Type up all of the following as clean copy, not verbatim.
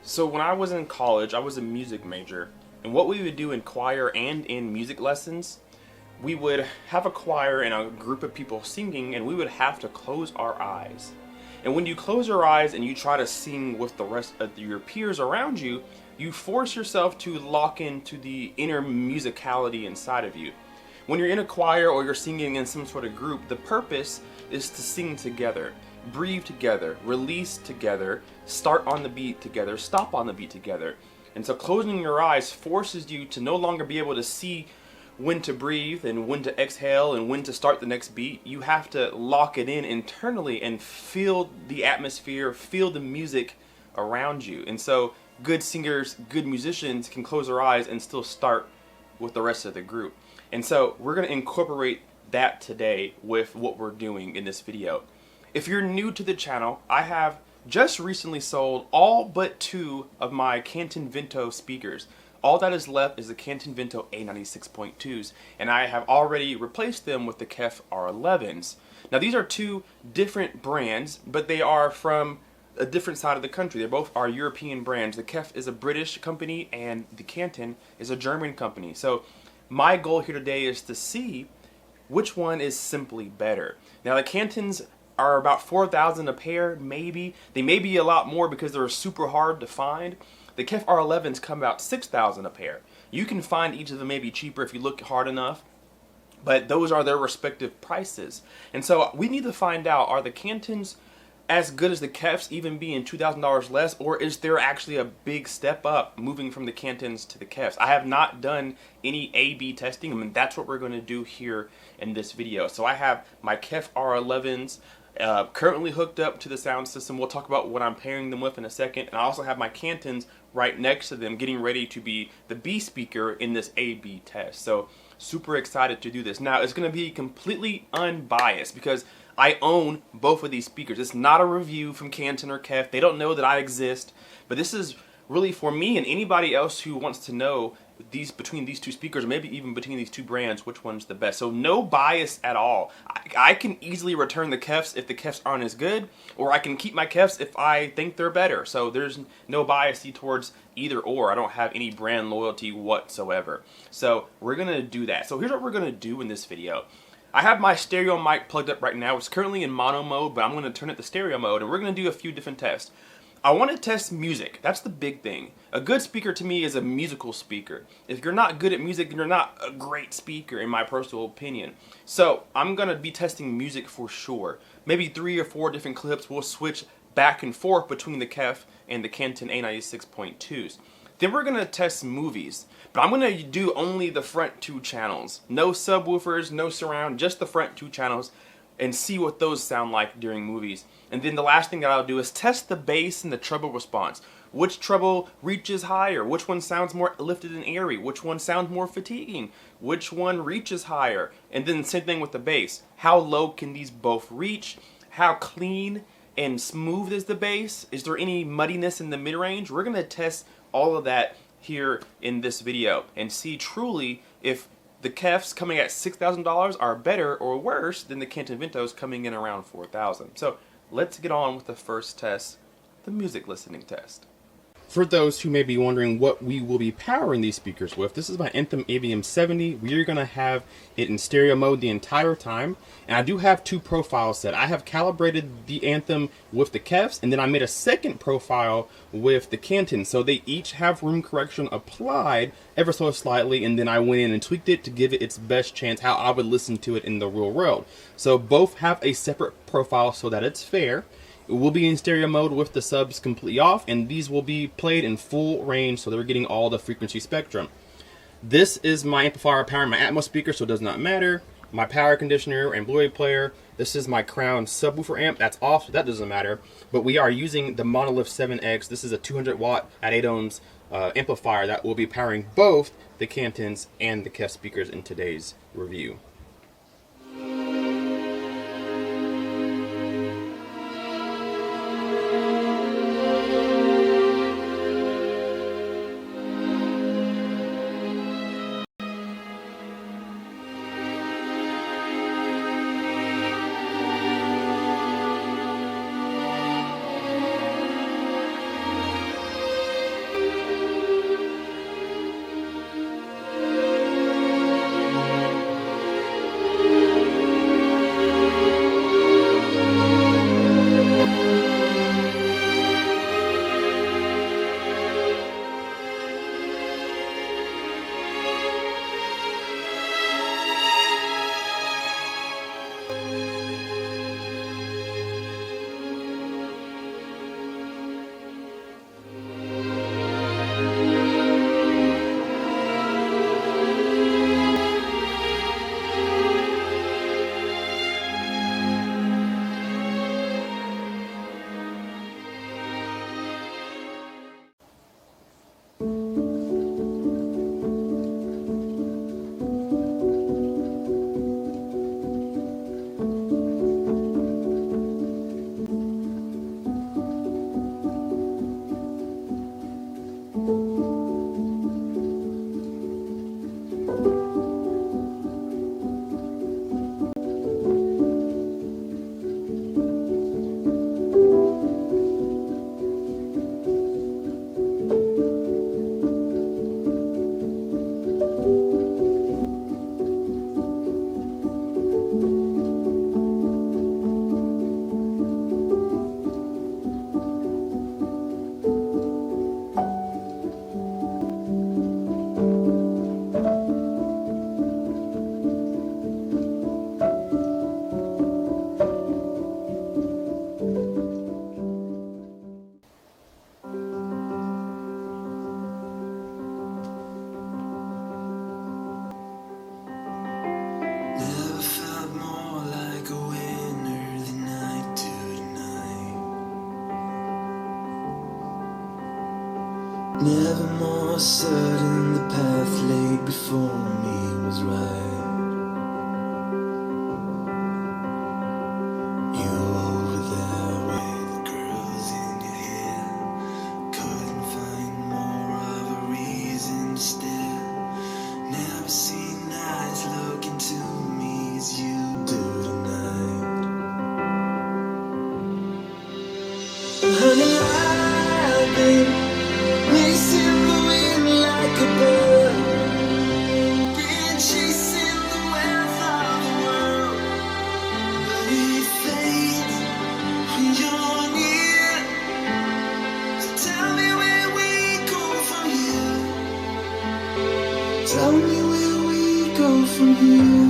So when I was in college, I was a music major, and what we would do in choir and in music lessons, we would have a choir and a group of people singing, and we would have to close our eyes. And when you close your eyes and you try to sing with the rest of your peers around you, you force yourself to lock into the inner musicality inside of you. When you're in a choir or you're singing in some sort of group, the purpose is to sing together, breathe together, release together, start on the beat together, stop on the beat together. And so closing your eyes forces you to no longer be able to see when to breathe and when to exhale and when to start the next beat. You have to lock it in internally and feel the atmosphere, feel the music around you. And so good singers, good musicians can close their eyes and still start with the rest of the group. And so we're going to incorporate that today with what we're doing in this video. If you're new to the channel, I have just recently sold all but 2 of my Canton Vento speakers. All that is left is the Canton Vento A96.2s, and I have already replaced them with the KEF R11s. Now these are 2 different brands, but they are from a different side of the country. They both are European brands. The KEF is a British company and the Canton is a German company. So my goal here today is to see which one is simply better. Now the Cantons are about 4,000 a pair, maybe. They may be a lot more because they're super hard to find. The KEF R11s come about 6,000 a pair. You can find each of them maybe cheaper if you look hard enough, but those are their respective prices. And so we need to find out, are the Cantons as good as the KEFs, even being $2,000 less, or is there actually a big step up moving from the Cantons to the KEFs? I have not done any A/B testing, and that's what we're going to do here in this video. So I have my KEF R11s currently hooked up to the sound system. We'll talk about what I'm pairing them with in a second. And I also have my Cantons right next to them getting ready to be the B speaker in this A/B test. So super excited to do this. Now it's going to be completely unbiased because I own both of these speakers. It's not a review from Canton or KEF. They don't know that I exist, but this is really for me and anybody else who wants to know between these 2 speakers, or maybe even between these 2 brands, which one's the best. So no bias at all. I can easily return the KEFs if the KEFs aren't as good, or I can keep my KEFs if I think they're better. So there's no bias towards either or. I don't have any brand loyalty whatsoever. So we're gonna do that. So here's what we're gonna do in this video. I have my stereo mic plugged up right now. It's currently in mono mode, but I'm gonna turn it to stereo mode, and we're gonna do a few different tests. I want to test music. That's the big thing. A good speaker to me is a musical speaker. If you're not good at music, then you're not a great speaker, in my personal opinion. So I'm going to be testing music for sure. Maybe 3 or 4 different clips. We'll switch back and forth between the KEF and the Canton A96.2s. Then we're going to test movies. But I'm going to do only the front 2 channels. No subwoofers, no surround, just the front 2 channels, and see what those sound like during movies. And then the last thing that I'll do is test the bass and the treble response. Which treble reaches higher? Which one sounds more lifted and airy? Which one sounds more fatiguing? Which one reaches higher? And then same thing with the bass. How low can these both reach? How clean and smooth is the bass? Is there any muddiness in the mid-range? We're going to test all of that here in this video and see truly if the KEFs coming at $6,000 are better or worse than the Canton Ventos coming in around $4,000. So let's get on with the first test, the music listening test. For those who may be wondering what we will be powering these speakers with, this is my Anthem AVM 70. We are going to have it in stereo mode the entire time. And I do have two profiles set. I have calibrated the Anthem with the KEFs, and then I made a second profile with the Canton. So they each have room correction applied ever so slightly, and then I went in and tweaked it to give it its best chance how I would listen to it in the real world. So both have a separate profile so that it's fair. It will be in stereo mode with the subs completely off, and these will be played in full range, so they're getting all the frequency spectrum. This is my amplifier powering my Atmos speaker, so it does not matter. My power conditioner and Blu-ray player. This is my Crown subwoofer amp. That's off, so that doesn't matter. But we are using the Monolith 7X. This is a 200 watt at 8 ohms amplifier that will be powering both the Cantons and the KEF speakers in today's review. Never more certain the path laid before me was right. You over there with the girls in your hair, couldn't find more of a reason to stare. Never seen eyes look into me as you do tonight. Honey, I've been racing the wind like a bird, been chasing the wealth of the world, but it fades when you're near. So tell me where we go from here. Tell me where we go from here.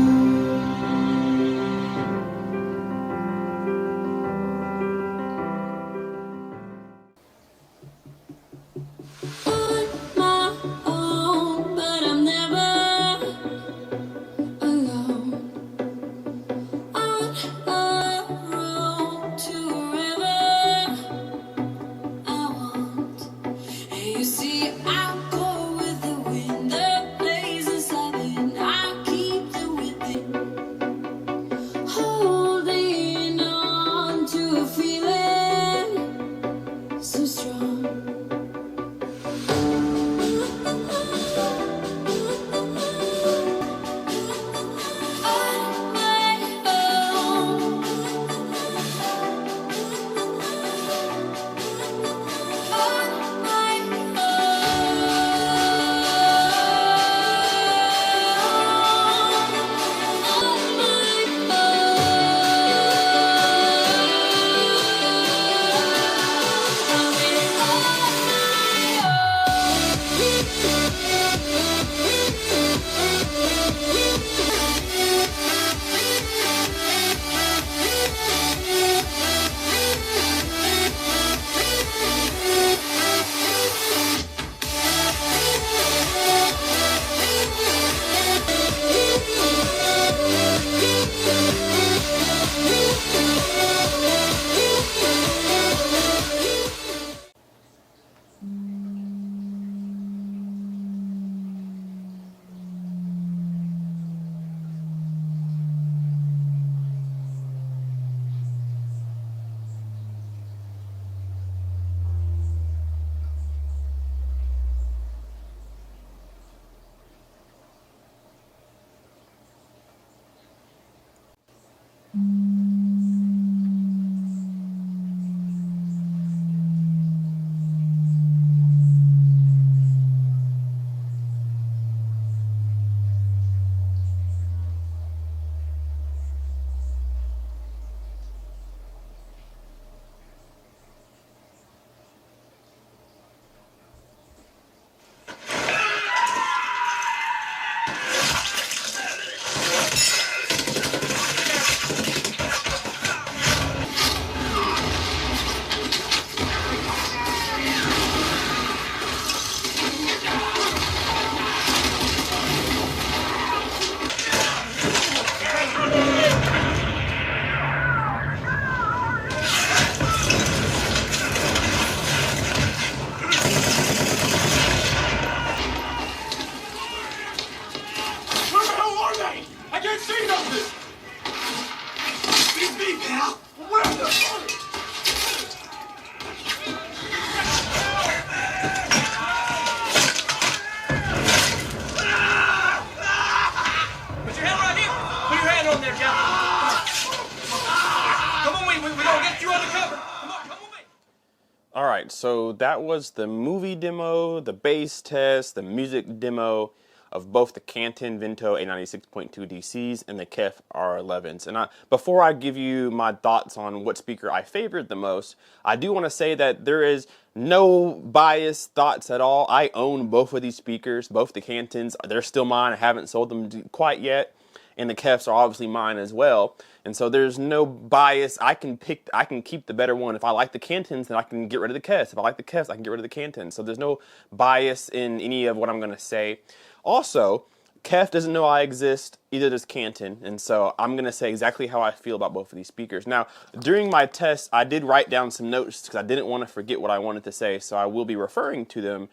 All right, so that was the movie demo, the bass test, the music demo of both the Canton Vento A96.2 DCs and the KEF R11s. And before I give you my thoughts on what speaker I favored the most, I do want to say that there is no biased thoughts at all. I own both of these speakers, both the Cantons. They're still mine. I haven't sold them quite yet. And the KEFs are obviously mine as well. And so there's no bias. I can keep the better one. If I like the Cantons, then I can get rid of the KEFs. If I like the KEFs, I can get rid of the Cantons. So there's no bias in any of what I'm going to say. Also, KEF doesn't know I exist, either does Canton, and so I'm going to say exactly how I feel about both of these speakers. Now, during my test, I did write down some notes because I didn't want to forget what I wanted to say, so I will be referring to them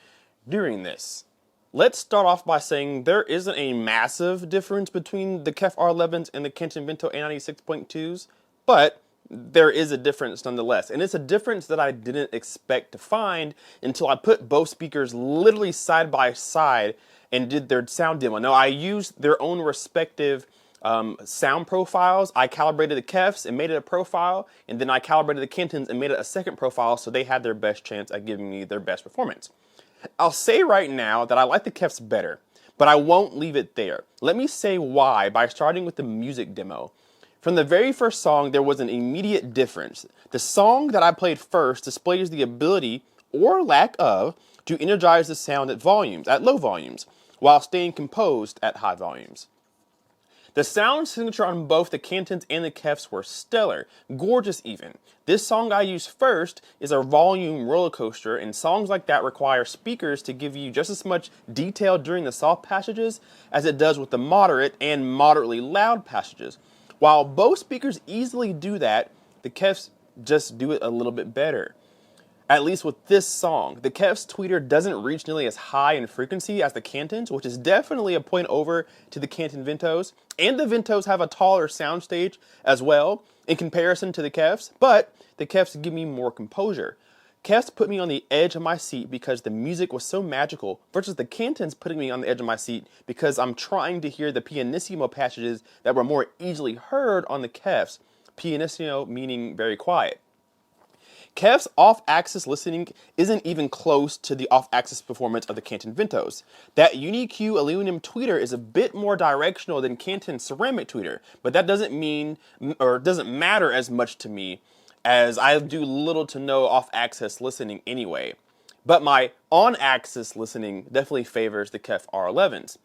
during this. Let's start off by saying there isn't a massive difference between the KEF R11s and the Canton Vento A96.2s, but there is a difference nonetheless. And it's a difference that I didn't expect to find until I put both speakers literally side by side and did their sound demo. Now, I used their own respective sound profiles. I calibrated the KEFs and made it a profile, and then I calibrated the Cantons and made it a second profile, so they had their best chance at giving me their best performance. I'll say right now that I like the KEFs better, but I won't leave it there. Let me say why by starting with the music demo. From the very first song, there was an immediate difference. The song that I played first displays the ability, or lack of, to energize the sound at low volumes, while staying composed at high volumes. The sound signature on both the Cantons and the KEFs were stellar, gorgeous even. This song I used first is a volume roller coaster, and songs like that require speakers to give you just as much detail during the soft passages as it does with the moderate and moderately loud passages. While both speakers easily do that, the KEFs just do it a little bit better. At least with this song, the KEF's tweeter doesn't reach nearly as high in frequency as the Cantons, which is definitely a point over to the Canton Ventos. And the Ventos have a taller soundstage as well in comparison to the KEFs, but the KEFs give me more composure. KEFs put me on the edge of my seat because the music was so magical versus the Cantons putting me on the edge of my seat because I'm trying to hear the pianissimo passages that were more easily heard on the KEFs. Pianissimo meaning very quiet. KEF's off-axis listening isn't even close to the off-axis performance of the Canton Ventos. That UniQ aluminum tweeter is a bit more directional than Canton's ceramic tweeter, but that doesn't matter as much to me as I do little to no off-axis listening anyway. But my on-axis listening definitely favors the KEF R11s.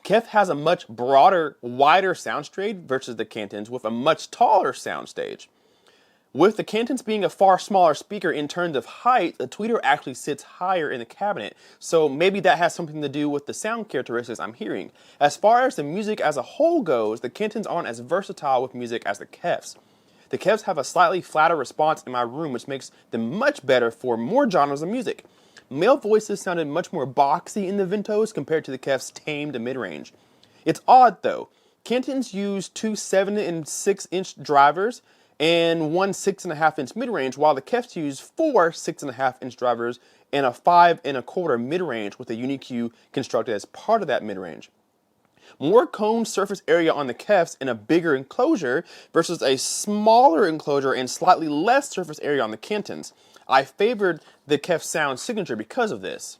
KEF has a much broader, wider soundstage versus the Cantons with a much taller soundstage. With the Cantons being a far smaller speaker in terms of height, the tweeter actually sits higher in the cabinet, so maybe that has something to do with the sound characteristics I'm hearing. As far as the music as a whole goes, the Cantons aren't as versatile with music as the KEFs. The KEFs have a slightly flatter response in my room, which makes them much better for more genres of music. Male voices sounded much more boxy in the Ventos compared to the KEF's tamed mid-range. It's odd though. Cantons use two 7 and 6 inch drivers and one 6.5 inch mid-range, while the KEFs use four 6.5 inch drivers and a 5 1/4 mid-range with a UniQ constructed as part of that mid-range. More cone surface area on the KEFs and a bigger enclosure versus a smaller enclosure and slightly less surface area on the Cantons. I favored the KEF sound signature because of this.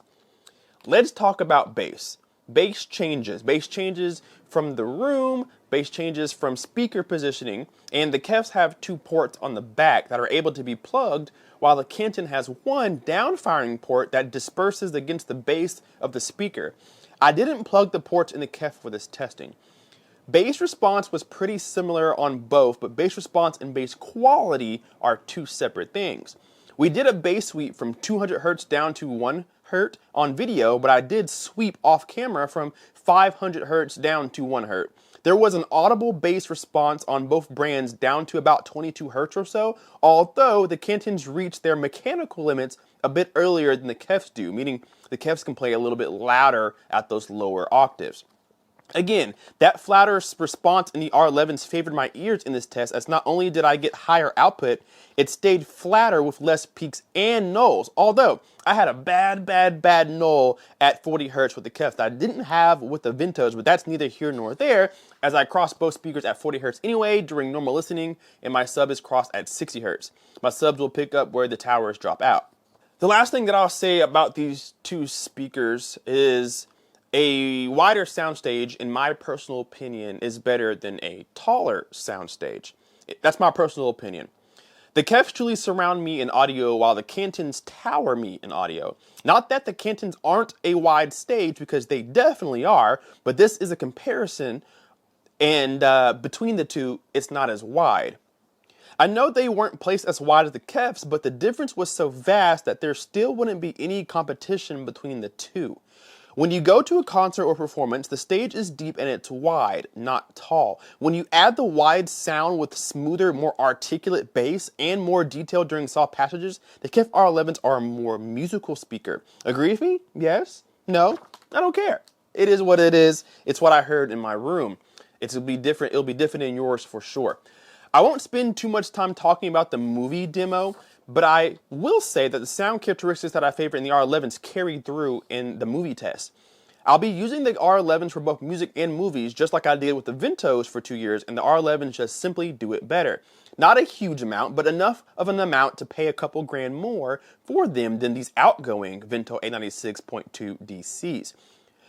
Let's talk about bass. Bass changes from the room, bass changes from speaker positioning, and the KEFs have two ports on the back that are able to be plugged, while the Canton has one down-firing port that disperses against the base of the speaker. I didn't plug the ports in the KEF for this testing. Bass response was pretty similar on both, but bass response and bass quality are two separate things. We did a bass sweep from 200 Hz down to 1 Hz on video, but I did sweep off camera from 500 Hz down to 1 Hz. There was an audible bass response on both brands down to about 22 Hz or so, although the Cantons reach their mechanical limits a bit earlier than the KEFs do, meaning the KEFs can play a little bit louder at those lower octaves. Again, that flatter response in the R11s favored my ears in this test, as not only did I get higher output, it stayed flatter with less peaks and nulls. Although, I had a bad null at 40 Hz with the KEF that I didn't have with the Ventos, but that's neither here nor there, as I crossed both speakers at 40 Hz anyway during normal listening, and my sub is crossed at 60 Hz. My subs will pick up where the towers drop out. The last thing that I'll say about these two speakers is a wider soundstage, in my personal opinion, is better than a taller soundstage. That's my personal opinion. The KEFs truly surround me in audio while the Cantons tower me in audio. Not that the Cantons aren't a wide stage, because they definitely are, but this is a comparison, and between the two, it's not as wide. I know they weren't placed as wide as the KEFs, but the difference was so vast that there still wouldn't be any competition between the two. When you go to a concert or performance, the stage is deep and it's wide, not tall. When you add the wide sound with smoother, more articulate bass and more detail during soft passages, the KEF R11s are a more musical speaker. Agree with me? Yes? No? I don't care. It is what it is. It's what I heard in my room. It'll be different in yours for sure. I won't spend too much time talking about the movie demo, but I will say that the sound characteristics that I favor in the R11s carried through in the movie test. I'll be using the R11s for both music and movies, just like I did with the Ventos for 2 years, and the R11s just simply do it better. Not a huge amount, but enough of an amount to pay a couple grand more for them than these outgoing Vento 896.2 DCs.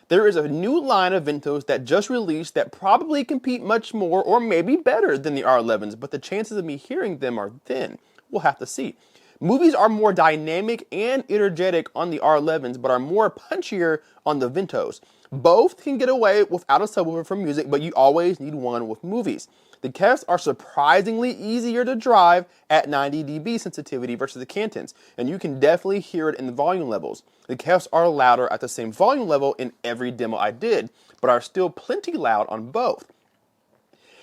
There is a new line of Ventos that just released that probably compete much more or maybe better than the R11s, but the chances of me hearing them are thin. We'll have to see. Movies are more dynamic and energetic on the R11s, but are more punchier on the Ventos. Both can get away without a subwoofer for music, but you always need one with movies. The KEFs are surprisingly easier to drive at 90 dB sensitivity versus the Cantons, and you can definitely hear it in the volume levels. The KEFs are louder at the same volume level in every demo I did, but are still plenty loud on both.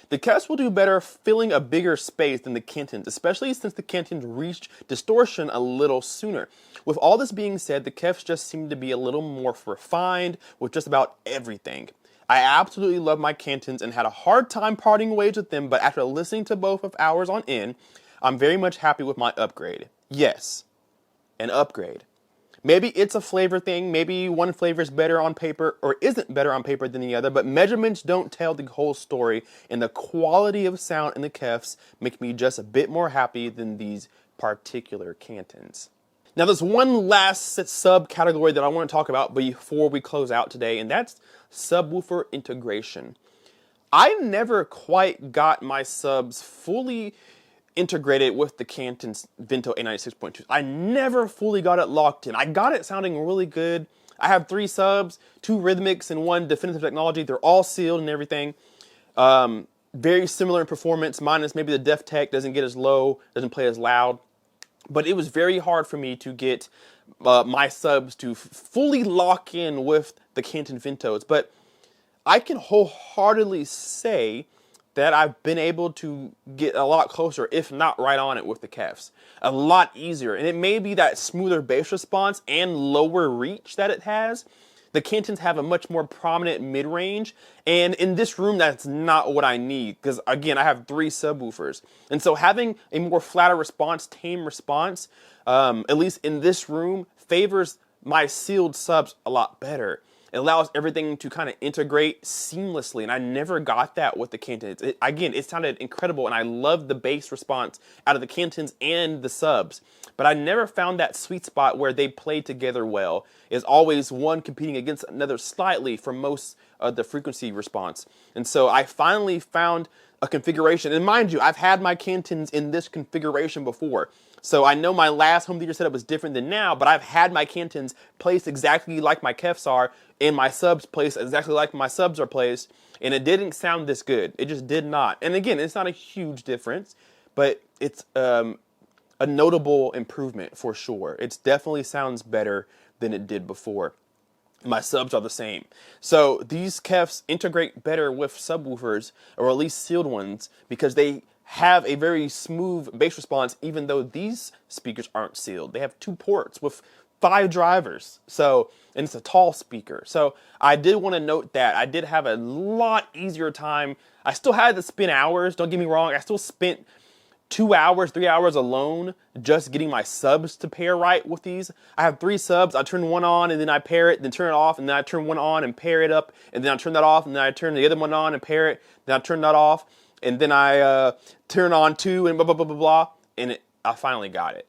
The KEFs will do better filling a bigger space than the Cantons, especially since the Cantons reached distortion a little sooner. With all this being said, the KEFs just seem to be a little more refined with just about everything. I absolutely love my Cantons and had a hard time parting ways with them, but after listening to both of hours on end, I'm very much happy with my upgrade. Yes, an upgrade. Maybe it's a flavor thing, maybe one flavor is better on paper or isn't better on paper than the other, but measurements don't tell the whole story, and the quality of sound in the KEFs make me just a bit more happy than these particular Cantons. Now there's one last subcategory that I want to talk about before we close out today, and that's subwoofer integration. I never quite got my subs fully integrated with the Canton's Vento 896.2. I never fully got it locked in. I got it sounding really good. I have 3 subs, 2 Rythmics, and 1 Definitive Technology. They're all sealed and everything. Very similar in performance, minus maybe the Def Tech doesn't get as low, doesn't play as loud. But it was very hard for me to get my subs to fully lock in with the Canton Ventos. But I can wholeheartedly say that I've been able to get a lot closer, if not right on it, with the KEFs. A lot easier. And it may be that smoother bass response and lower reach that it has. The Cantons have a much more prominent mid-range, and in this room, that's not what I need, because again, I have 3 subwoofers. And so having a more flatter response, tame response, at least in this room, favors my sealed subs a lot better. It allows everything to kind of integrate seamlessly, and I never got that with the Cantons. Again, it sounded incredible, and I loved the bass response out of the Cantons and the subs. But I never found that sweet spot where they played together well. It's always one competing against another slightly for most of the frequency response. And so I finally found a configuration. And mind you, I've had my Cantons in this configuration before. So I know my last home theater setup was different than now, but I've had my Cantons placed exactly like my KEFs are, and my subs placed exactly like my subs are placed, and it didn't sound this good. It just did not. And again, it's not a huge difference, but it's a notable improvement for sure. It definitely sounds better than it did before. My subs are the same. So these KEFs integrate better with subwoofers, or at least sealed ones, because they have a very smooth bass response, even though these speakers aren't sealed. They have 2 ports with 5 drivers. So, and it's a tall speaker. So I did want to note that I did have a lot easier time. I still had to spend hours, don't get me wrong. I still spent 2 hours, 3 hours alone just getting my subs to pair right with these. I have 3 subs. I turn one on and then I pair it, then turn it off, and then I turn one on and pair it up, and then I turn that off, and then I turn the other one on and pair it, then I turn that off, and then I turn on 2 and blah, blah, blah, blah, blah, and I finally got it.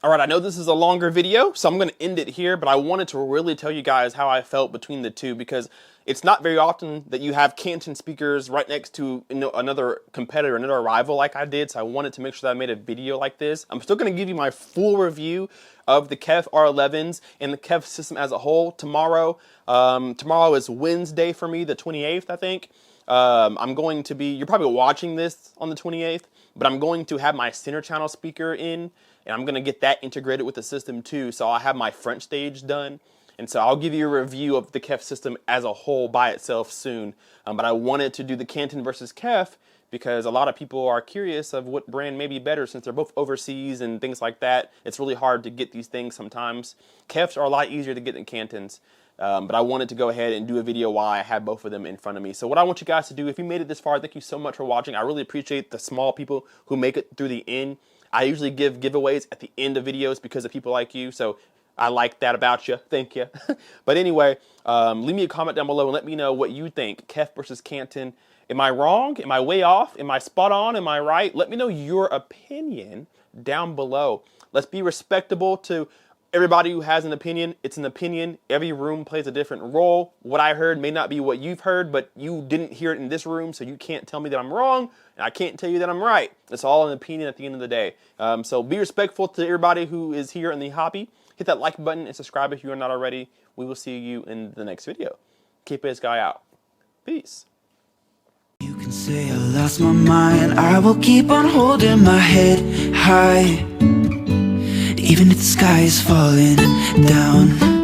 All right, I know this is a longer video, so I'm going to end it here, but I wanted to really tell you guys how I felt between the two, because it's not very often that you have Canton speakers right next to another competitor, another rival like I did, so I wanted to make sure that I made a video like this. I'm still going to give you my full review of the KEF R11s and the KEF system as a whole tomorrow. Tomorrow is Wednesday for me, the 28th, I think. I'm going to be, you're probably watching this on the 28th, but I'm going to have my center channel speaker in, and I'm going to get that integrated with the system too. So I'll have my front stage done. And so I'll give you a review of the KEF system as a whole by itself soon. But I wanted to do the Canton versus KEF because a lot of people are curious of what brand may be better since they're both overseas and things like that. It's really hard to get these things sometimes. KEFs are a lot easier to get than Cantons. But I wanted to go ahead and do a video while I have both of them in front of me. So what I want you guys to do, if you made it this far, thank you so much for watching. I really appreciate the small people who make it through the end. I usually give giveaways at the end of videos because of people like you. So I like that about you. Thank you. But anyway, leave me a comment down below and let me know what you think. KEF versus Canton. Am I wrong? Am I way off? Am I spot on? Am I right? Let me know your opinion down below. Let's be respectable to everybody who has an opinion. It's an opinion. Every room plays a different role. What I heard may not be what you've heard, but you didn't hear it in this room, so you can't tell me that I'm wrong, and I can't tell you that I'm right. It's all an opinion at the end of the day. So be respectful to everybody who is here in the hobby. Hit that like button and subscribe if you are not already. We will see you in the next video. Kpaceguy out. Peace. You can say I lost my mind. I will keep on holding my head high, even if the sky is falling down.